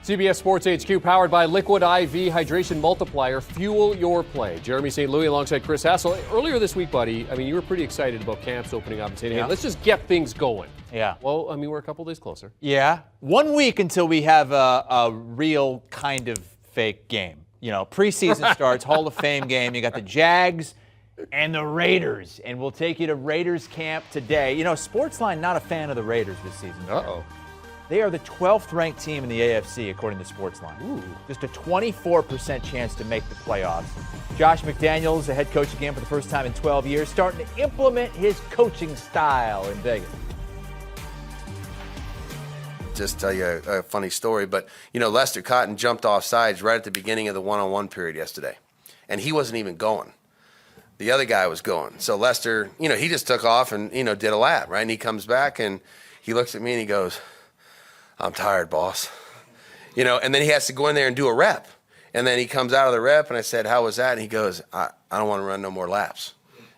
CBS Sports HQ, powered by Liquid IV Hydration Multiplier. Fuel your play. Jeremy St. Louis alongside Chris Hassel. Earlier this week, buddy, you were pretty excited about camps opening up and saying, hey, let's just get things going. Yeah. Well, we're a couple days closer. Yeah. 1 week until we have a real kind of fake game. Preseason starts, Hall of Fame game. You got the Jags and the Raiders, and we'll take you to Raiders camp today. Sportsline not a fan of the Raiders this season. Uh-oh. They are the 12th ranked team in the AFC, according to Sportsline. Ooh. Just a 24% chance to make the playoffs. Josh McDaniels, the head coach again for the first time in 12 years, starting to implement his coaching style in Vegas. Just tell you a funny story, but Lester Cotton jumped off sides right at the beginning of the one-on-one period yesterday, and he wasn't even going. The other guy was going. So Lester, he just took off and did a lap, right? And he comes back and he looks at me and he goes, "I'm tired, boss." And then he has to go in there and do a rep. And then he comes out of the rep and I said, "How was that?" And he goes, I don't want to run no more laps.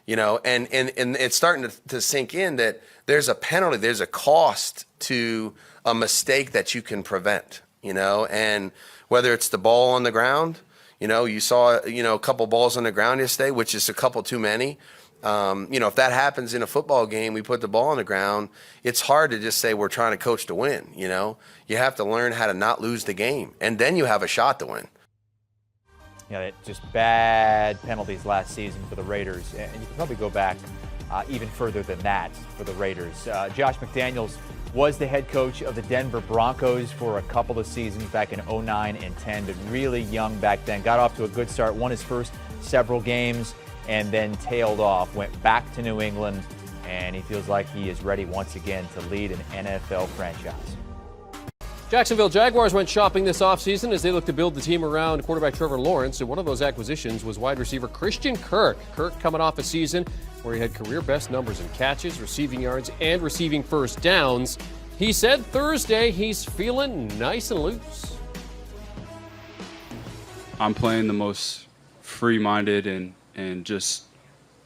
And it's starting to sink in that there's a penalty, there's a cost to a mistake that you can prevent, and whether it's the ball on the ground, you saw, a couple balls on the ground yesterday, which is a couple too many. If that happens in a football game, we put the ball on the ground, it's hard to just say we're trying to coach to win, You have to learn how to not lose the game, and then you have a shot to win. Yeah, just bad penalties last season for the Raiders, and you can probably go back even further than that for the Raiders. Josh McDaniels was the head coach of the Denver Broncos for a couple of seasons back in 09 and 10, but really young back then. Got off to a good start, won his first several games, and then tailed off, went back to New England, and he feels like he is ready once again to lead an NFL franchise. Jacksonville Jaguars went shopping this offseason as they look to build the team around quarterback Trevor Lawrence, and one of those acquisitions was wide receiver Christian Kirk. Kirk coming off a season where he had career-best numbers in catches, receiving yards, and receiving first downs. He said Thursday he's feeling nice and loose. I'm playing the most free-minded and just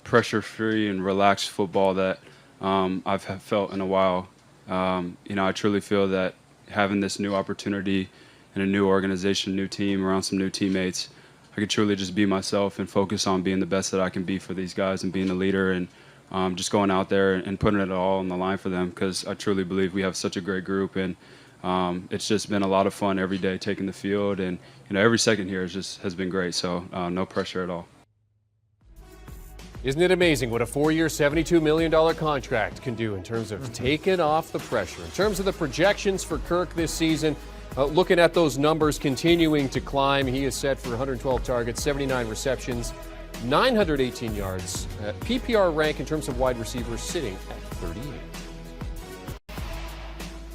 pressure-free and relaxed football that I've felt in a while. I truly feel that having this new opportunity and a new organization, new team, around some new teammates, I could truly just be myself and focus on being the best that I can be for these guys and being a leader and just going out there and putting it all on the line for them, because I truly believe we have such a great group, and it's just been a lot of fun every day taking the field, and every second here has been great, so no pressure at all. Isn't it amazing what a 4-year, $72 million contract can do in terms of taking off the pressure? In terms of the projections for Kirk this season, looking at those numbers continuing to climb, he is set for 112 targets, 79 receptions, 918 yards. PPR rank in terms of wide receivers sitting at 38.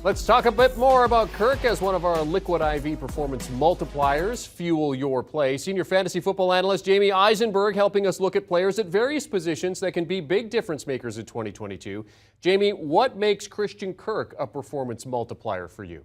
Let's talk a bit more about Kirk as one of our Liquid IV performance multipliers. Fuel your play. Senior fantasy football analyst Jamey Eisenberg helping us look at players at various positions that can be big difference makers in 2022. Jamey, what makes Christian Kirk a performance multiplier for you?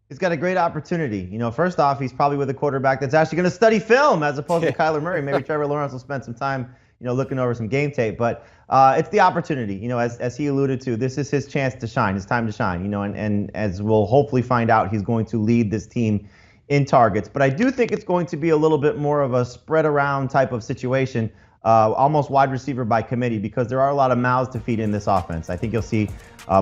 He's got a great opportunity. First off, he's probably with a quarterback that's actually going to study film as opposed to Kyler Murray. Maybe Trevor Lawrence will spend some time, looking over some game tape. But it's the opportunity. As he alluded to, this is his chance to shine, his time to shine. And as we'll hopefully find out, he's going to lead this team in targets. But I do think it's going to be a little bit more of a spread around type of situation, almost wide receiver by committee, because there are a lot of mouths to feed in this offense. I think you'll see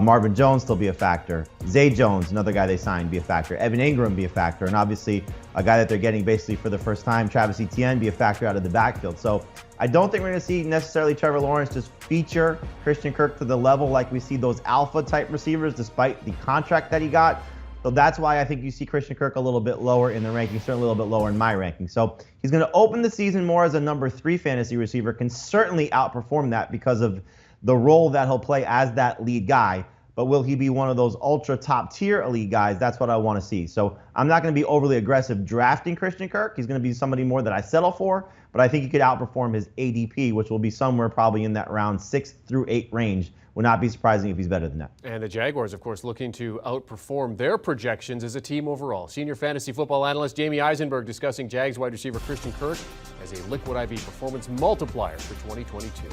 Marvin Jones still be a factor. Zay Jones, another guy they signed, be a factor. Evan Ingram be a factor. And obviously a guy that they're getting basically for the first time, Travis Etienne, be a factor out of the backfield. So I don't think we're going to see necessarily Trevor Lawrence just feature Christian Kirk to the level like we see those alpha type receivers despite the contract that he got. So that's why I think you see Christian Kirk a little bit lower in the ranking, certainly a little bit lower in my ranking. So he's going to open the season more as a number 3 fantasy receiver, can certainly outperform that because of the role that he'll play as that lead guy. But will he be one of those ultra top tier elite guys? That's what I want to see. So I'm not going to be overly aggressive drafting Christian Kirk. He's going to be somebody more that I settle for, but I think he could outperform his ADP, which will be somewhere probably in that round 6 through 8 range. Would not be surprising if he's better than that. And the Jaguars, of course, looking to outperform their projections as a team overall. Senior fantasy football analyst Jamey Eisenberg discussing Jags wide receiver Christian Kirk as a Liquid IV performance multiplier for 2022.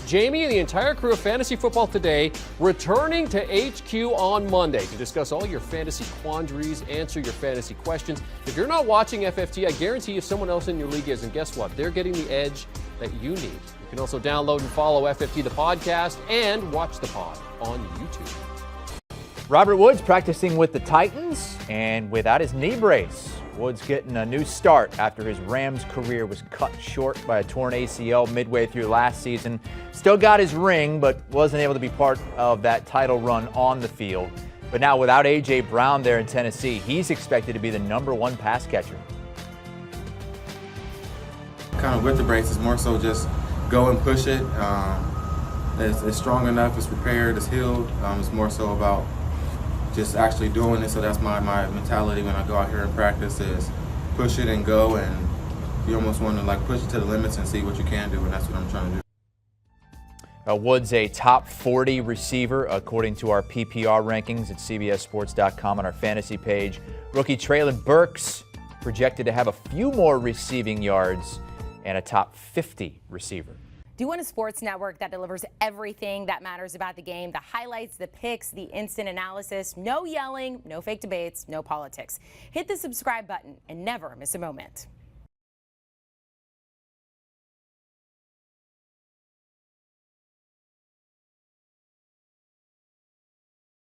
Jamey and the entire crew of Fantasy Football Today returning to HQ on Monday to discuss all your fantasy quandaries, answer your fantasy questions. If you're not watching FFT, I guarantee you someone else in your league is, and guess what? They're getting the edge that you need. You can also download and follow FFT the podcast and watch the pod on YouTube. Robert Woods practicing with the Titans and without his knee brace. Woods getting a new start after his Rams career was cut short by a torn ACL midway through last season. Still got his ring, but wasn't able to be part of that title run on the field. But now without A.J. Brown there in Tennessee, he's expected to be the #1 pass catcher. Kind of with the brace, it's more so just go and push it. It's strong enough, it's prepared, it's healed. It's more so about just actually doing it. So that's my mentality when I go out here and practice is push it and go, and you almost want to like push it to the limits and see what you can do, and that's what I'm trying to do. Woods a top 40 receiver according to our PPR rankings at CBSSports.com on our fantasy page. Rookie Traylon Burks projected to have a few more receiving yards and a top 50 receiver. Do you want a sports network that delivers everything that matters about the game? The highlights, the picks, the instant analysis, no yelling, no fake debates, no politics. Hit the subscribe button and never miss a moment.